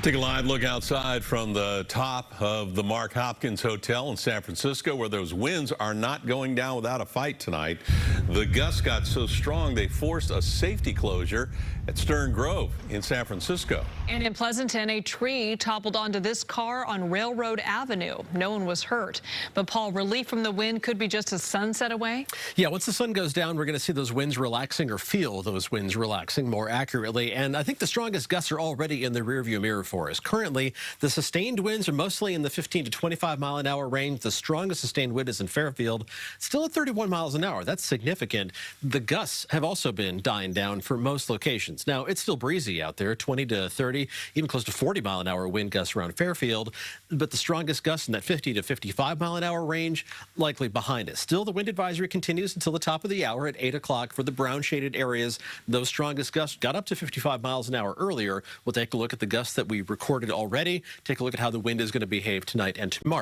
Take a live look outside from the top of the Mark Hopkins Hotel in San Francisco, where those winds are not going down without a fight tonight. The gusts got so strong they forced a safety closure at Stern Grove in San Francisco. And in Pleasanton, a tree toppled onto this car on Railroad Avenue. No one was hurt. But Paul, relief from the wind could be just a sunset away? Yeah, once the sun goes down, we're going to see those winds relaxing, or feel those winds relaxing more accurately. And I think the strongest gusts are already in the rearview mirror for us. Currently, the sustained winds are mostly in the 15 to 25 mile an hour range. The strongest sustained wind is in Fairfield, still at 31 miles an hour. That's significant. The gusts have also been dying down for most locations. Now, it's still breezy out there, 20 to 30, even close to 40 mile an hour wind gusts around Fairfield. But the strongest gusts in that 50 to 55 mile an hour range likely behind us. Still, the wind advisory continues until the top of the hour at 8 o'clock for the brown shaded areas. Those strongest gusts got up to 55 miles an hour earlier. We'll take a look at the gusts that we recorded already. Take a look at how the wind is going to behave tonight and tomorrow.